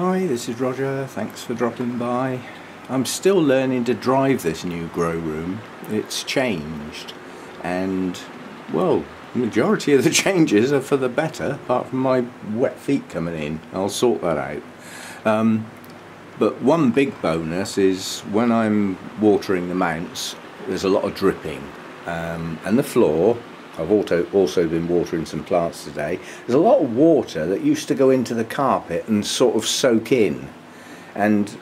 Hi, this is Roger, thanks for dropping by. I'm still learning to drive this new grow room. It's changed and, well, the majority of the changes are for the better, apart from my wet feet coming in. I'll sort that out. But one big bonus is when I'm watering the mounts, there's a lot of dripping. And the floor, I've also been watering some plants today. There's a lot of water that used to go into the carpet and sort of soak in, and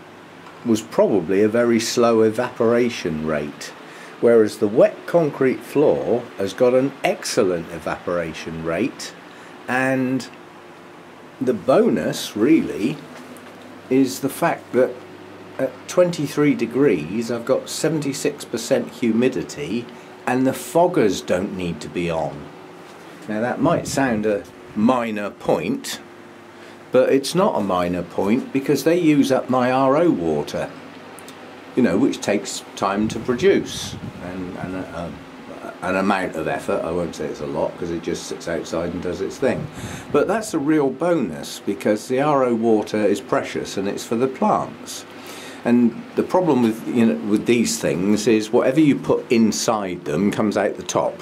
was probably a very slow evaporation rate, whereas the wet concrete floor has got an excellent evaporation rate. And the bonus really is the fact that at 23 degrees I've got 76% humidity and the foggers don't need to be on. Now that might sound a minor point, but it's not a minor point because they use up my RO water, you know, which takes time to produce and an amount of effort. I won't say it's a lot because it just sits outside and does its thing, but that's a real bonus because the RO water is precious and it's for the plants. And the problem with, with these things is whatever you put inside them comes out the top.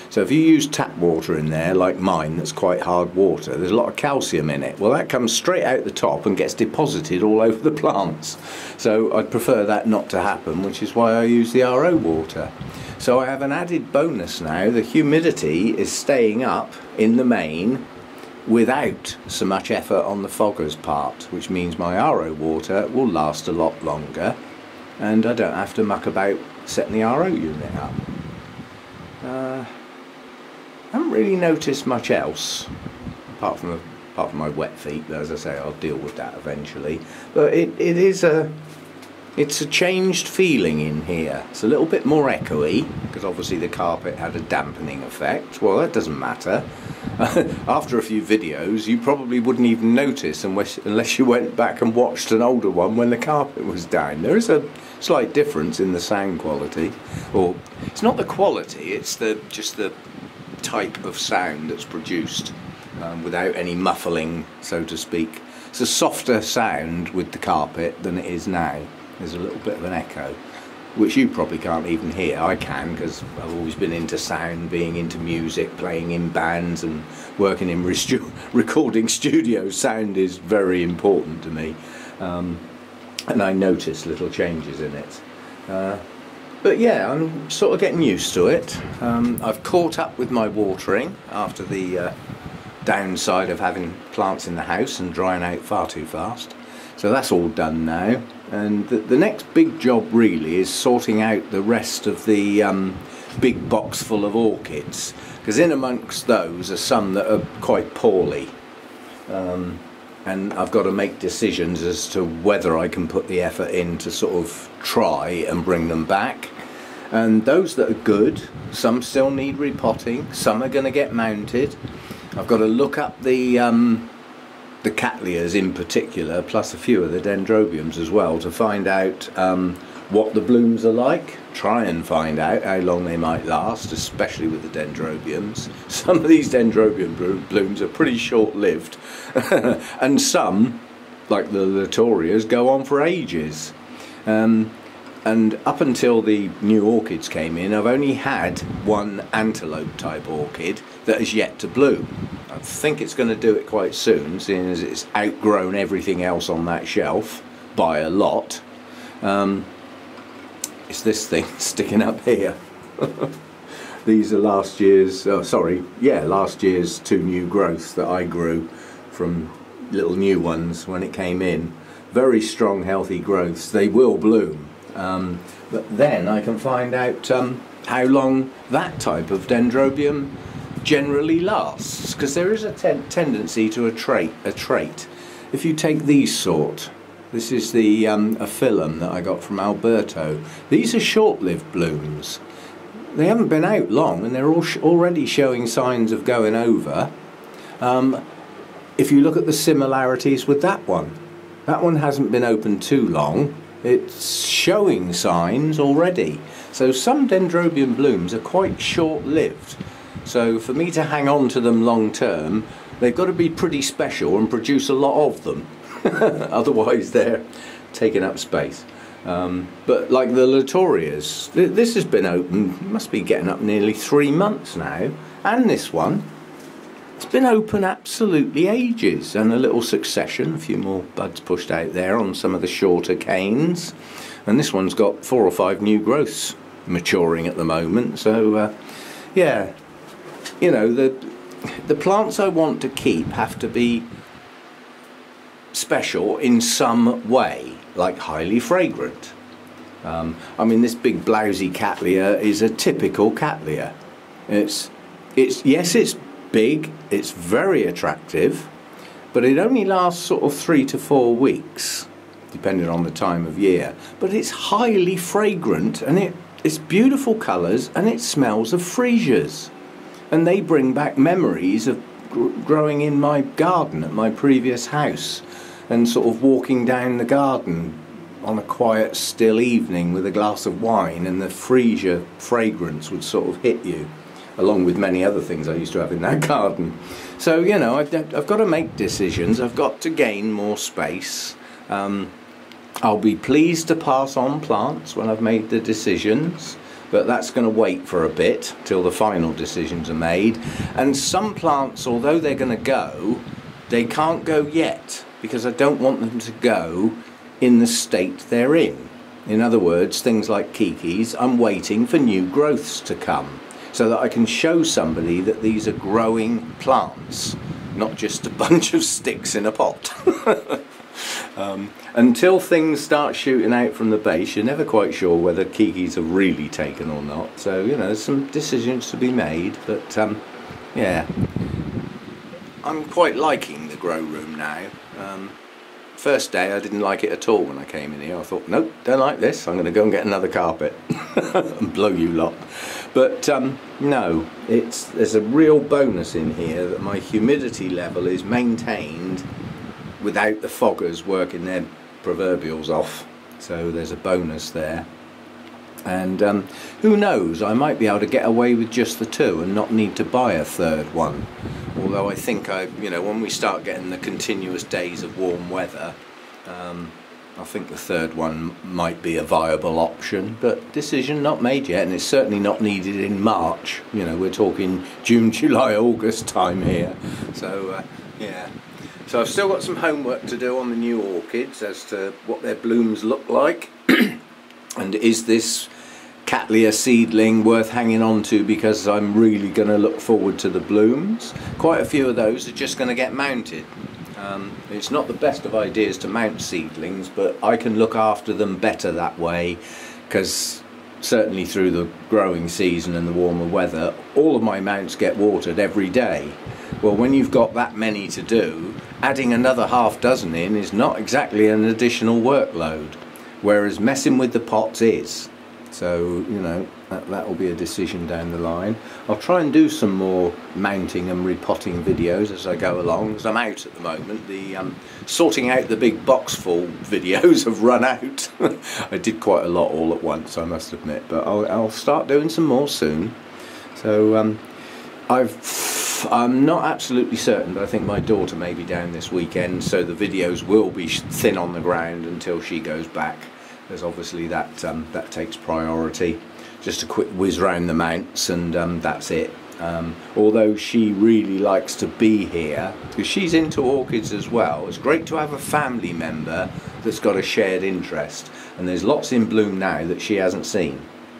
So if you use tap water in there, like mine, that's quite hard water, there's a lot of calcium in it. Well, that comes straight out the top and gets deposited all over the plants. So I'd prefer that not to happen, which is why I use the RO water. So I have an added bonus now. The humidity is staying up in the main without so much effort on the fogger's part, which means my RO water will last a lot longer and I don't have to muck about setting the RO unit up. I haven't really noticed much else apart from my wet feet, but as I say, I'll deal with that eventually. But it's a changed feeling in here. It's a little bit more echoey because obviously the carpet had a dampening effect. Well, that doesn't matter. After a few videos you probably wouldn't even notice unless you went back and watched an older one when the carpet was down. There is a slight difference in the sound quality, or it's not the quality, it's just the type of sound that's produced without any muffling, so to speak. It's a softer sound with the carpet than it is now. There's a little bit of an echo, which you probably can't even hear. I can, because I've always been into sound, being into music, playing in bands and working in recording studios. Sound is very important to me, and I notice little changes in it. But yeah, I'm sort of getting used to it. I've caught up with my watering after the downside of having plants in the house and drying out far too fast. So that's all done now, and the next big job really is sorting out the rest of the big box full of orchids, because in amongst those are some that are quite poorly, and I've got to make decisions as to whether I can put the effort in to sort of try and bring them back. And those that are good, some still need repotting, some are going to get mounted. I've got to look up the cattleyas in particular, plus a few of the dendrobiums as well, to find out what the blooms are like, try and find out how long they might last, especially with the dendrobiums. Some of these dendrobium blooms are pretty short-lived and some, like the Latorias, go on for ages. And up until the new orchids came in, I've only had one antelope type orchid that has yet to bloom. I think it's going to do it quite soon, seeing as it's outgrown everything else on that shelf by a lot. It's this thing sticking up here. These are last year's, last year's two new growths that I grew from little new ones when it came in. Very strong, healthy growths. They will bloom. But then I can find out how long that type of dendrobium generally lasts, because there is a tendency to a trait. If you take these sort, this is the a phyllum that I got from Alberto. These are short-lived blooms. They haven't been out long and they're already showing signs of going over. If you look at the similarities with that one hasn't been open too long. It's showing signs already. So some dendrobium blooms are quite short-lived. So for me to hang on to them long term, they've got to be pretty special and produce a lot of them. Otherwise they're taking up space. But like the Latorias, this has been open, must be getting up nearly 3 months now, and this one, it's been open absolutely ages, and a little succession, a few more buds pushed out there on some of the shorter canes, and this one's got 4 or 5 new growths maturing at the moment. So yeah, you know, the plants I want to keep have to be special in some way, like highly fragrant. I mean, this big blousy Cattleya is a typical Cattleya. It's yes, it's big, it's very attractive, but it only lasts sort of 3 to 4 weeks, depending on the time of year. But it's highly fragrant, and it's beautiful colours, and it smells of freesias, and they bring back memories of growing in my garden at my previous house, and sort of walking down the garden on a quiet, still evening with a glass of wine, and the freesia fragrance would sort of hit you, along with many other things I used to have in that garden. So, you know, I've got to make decisions. I've got to gain more space. I'll be pleased to pass on plants when I've made the decisions, but that's going to wait for a bit till the final decisions are made. And some plants, although they're going to go, they can't go yet, because I don't want them to go in the state they're in. In other words, things like kikis, I'm waiting for new growths to come, so that I can show somebody that these are growing plants, not just a bunch of sticks in a pot. Until things start shooting out from the base, you're never quite sure whether kikis have really taken or not. So, you know, there's some decisions to be made, but yeah, I'm quite liking the grow room now. First day I didn't like it at all when I came in here. I thought, nope, don't like this, I'm going to go and get another carpet and blow you lot. But no, there's a real bonus in here that my humidity level is maintained without the foggers working their proverbials off. So there's a bonus there. And who knows, I might be able to get away with just the 2 and not need to buy a 3rd one. Although I think you know, when we start getting the continuous days of warm weather, I think the 3rd one might be a viable option, but decision not made yet, and it's certainly not needed in March. You know, we're talking June, July, August time here. So yeah. So I've still got some homework to do on the new orchids as to what their blooms look like. And is this Cattleya seedling worth hanging on to, because I'm really going to look forward to the blooms. Quite a few of those are just going to get mounted. It's not the best of ideas to mount seedlings, but I can look after them better that way, because certainly through the growing season and the warmer weather, all of my mounts get watered every day. Well, when you've got that many to do, adding another half dozen in is not exactly an additional workload, whereas messing with the pots is. So, you know, that will be a decision down the line. I'll try and do some more mounting and repotting videos as I go along, because I'm out at the moment. The sorting out the big box full videos have run out. I did quite a lot all at once, I must admit, but I'll start doing some more soon. So I'm not absolutely certain, but I think my daughter may be down this weekend, so the videos will be thin on the ground until she goes back. Because obviously that takes priority. Just a quick whiz round the mounts, and that's it. Although she really likes to be here, because she's into orchids as well. It's great to have a family member that's got a shared interest, and there's lots in bloom now that she hasn't seen.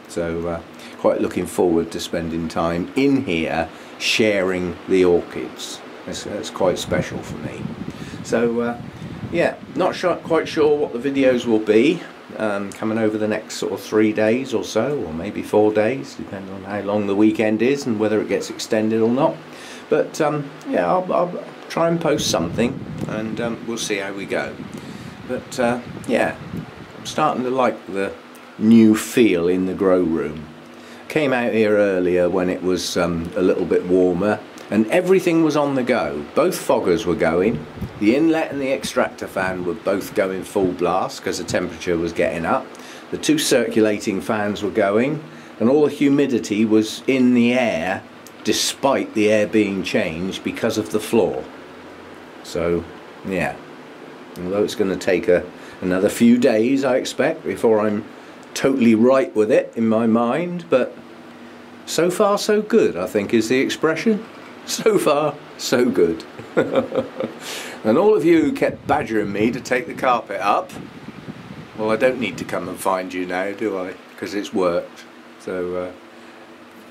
So quite looking forward to spending time in here sharing the orchids. That's quite special for me. So yeah, not quite sure what the videos will be. Coming over the next sort of 3 days or so, or maybe 4 days, depending on how long the weekend is and whether it gets extended or not. But yeah, I'll try and post something, and we'll see how we go. But yeah, I'm starting to like the new feel in the grow room. Came out here earlier when it was a little bit warmer, and everything was on the go. Both foggers were going, the inlet and the extractor fan were both going full blast because the temperature was getting up. The 2 circulating fans were going, and all the humidity was in the air despite the air being changed because of the floor. So yeah, although it's going to take another few days, I expect, before I'm totally right with it in my mind. But so far so good, I think, is the expression. So far so good. And all of you who kept badgering me to take the carpet up, well, I don't need to come and find you now, do I? Because it's worked. So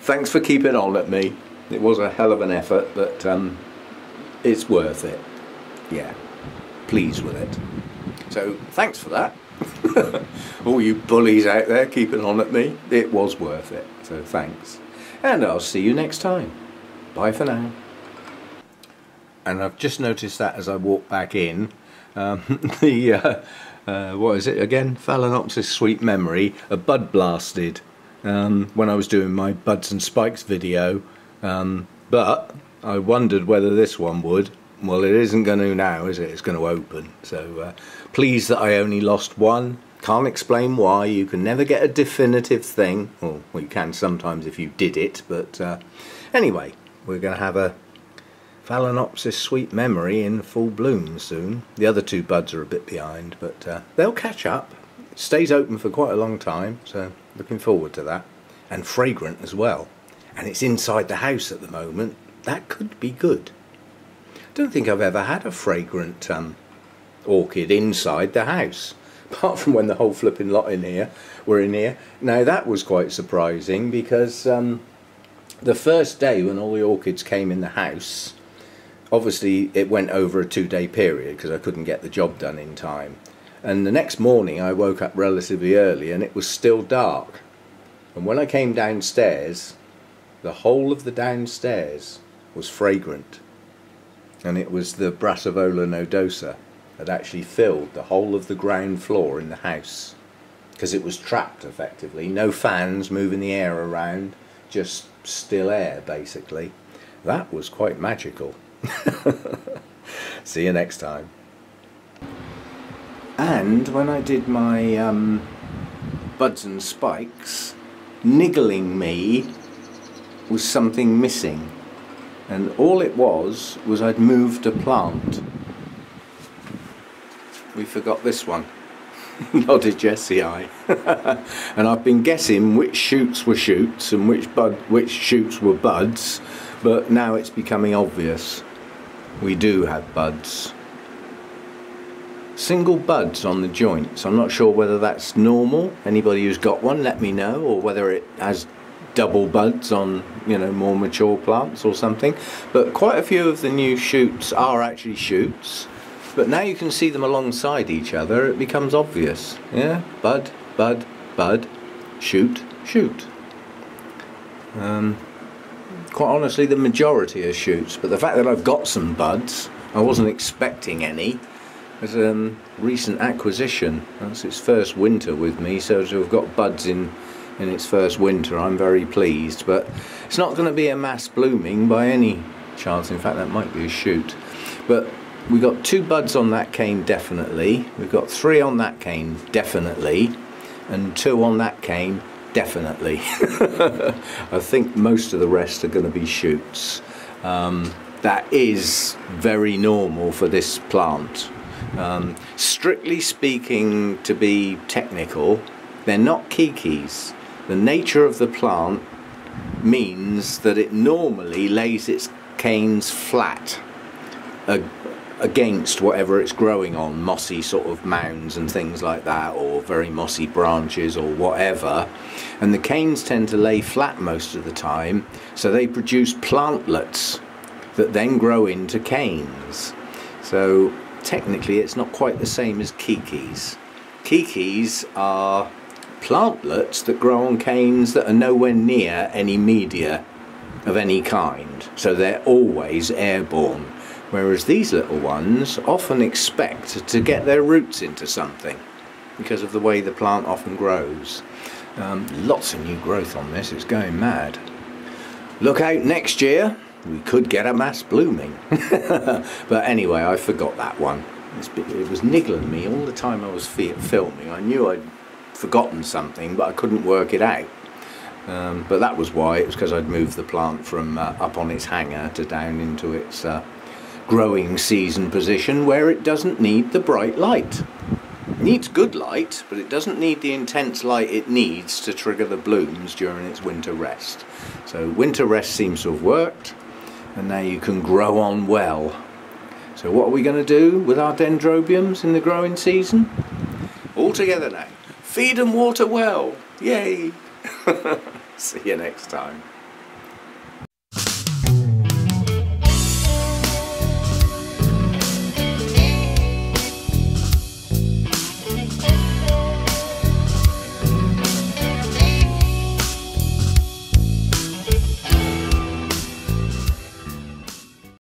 thanks for keeping on at me. It was a hell of an effort, but it's worth it. Yeah, pleased with it. So thanks for that. All you bullies out there keeping on at me, it was worth it. So thanks. And I'll see you next time. Bye for now. And I've just noticed that as I walk back in, what is it again? Phalaenopsis Sweet Memory, a bud blasted when I was doing my Buds and Spikes video, but I wondered whether this one would. Well, it isn't going to now, is it? It's going to open. So pleased that I only lost one. Can't explain why. You can never get a definitive thing. Well, you can sometimes if you did it, but anyway, we're going to have a Phalaenopsis Sweet Memory in full bloom soon. The other two buds are a bit behind, but they'll catch up. It stays open for quite a long time, so looking forward to that. And Fragrant as well. And it's inside the house at the moment. That could be good. Don't think I've ever had a Fragrant orchid inside the house, apart from when the whole flipping lot were in here. Now that was quite surprising, because the first day when all the orchids came in the house, obviously it went over a 2-day period because I couldn't get the job done in time. And the next morning I woke up relatively early and it was still dark. And when I came downstairs, the whole of the downstairs was fragrant. And it was the Brassavola nodosa had actually filled the whole of the ground floor in the house, because it was trapped effectively. No fans moving the air around, just still air basically. That was quite magical. See you next time. And when I did my Buds and Spikes, niggling me was something missing. And all it was I'd moved a plant. We forgot this one. Nodded Jessie I. And I've been guessing which shoots were shoots and which shoots were buds, but now it's becoming obvious. We do have buds. Single buds on the joints. I'm not sure whether that's normal. Anybody who's got one, let me know, or whether it has double buds on, you know, more mature plants or something. But quite a few of the new shoots are actually shoots, but now you can see them alongside each other. It becomes obvious. Yeah, bud, bud, bud, shoot, shoot. Quite honestly, the majority are shoots, but the fact that I've got some buds, I wasn't expecting any. It's a recent acquisition. That's its first winter with me, so to have got buds in its first winter, I'm very pleased. But it's not going to be a mass blooming by any chance. In fact, that might be a shoot. But we got 2 buds on that cane definitely. We've got 3 on that cane definitely, and 2 on that cane definitely. I think most of the rest are going to be shoots. That is very normal for this plant. Strictly speaking, to be technical, they're not kikis. The nature of the plant means that it normally lays its canes flat against whatever it's growing on, mossy sort of mounds and things like that, or very mossy branches or whatever, and the canes tend to lay flat most of the time, so they produce plantlets that then grow into canes. So technically it's not quite the same as kikis. Kikis are plantlets that grow on canes that are nowhere near any media of any kind, so they're always airborne, whereas these little ones often expect to get their roots into something because of the way the plant often grows. Lots of new growth on this, it's going mad. Look out next year, we could get a mass blooming. But anyway, I forgot that one. It was niggling me all the time I was filming. I knew I'd forgotten something, but I couldn't work it out. But that was why. It was because I'd moved the plant from up on its hanger to down into its growing season position where it doesn't need the bright light. It needs good light, but it doesn't need the intense light it needs to trigger the blooms during its winter rest. So winter rest seems to have worked, and now you can grow on well. So what are we going to do with our Dendrobiums in the growing season? All together now. Feed and water well. Yay! See you next time.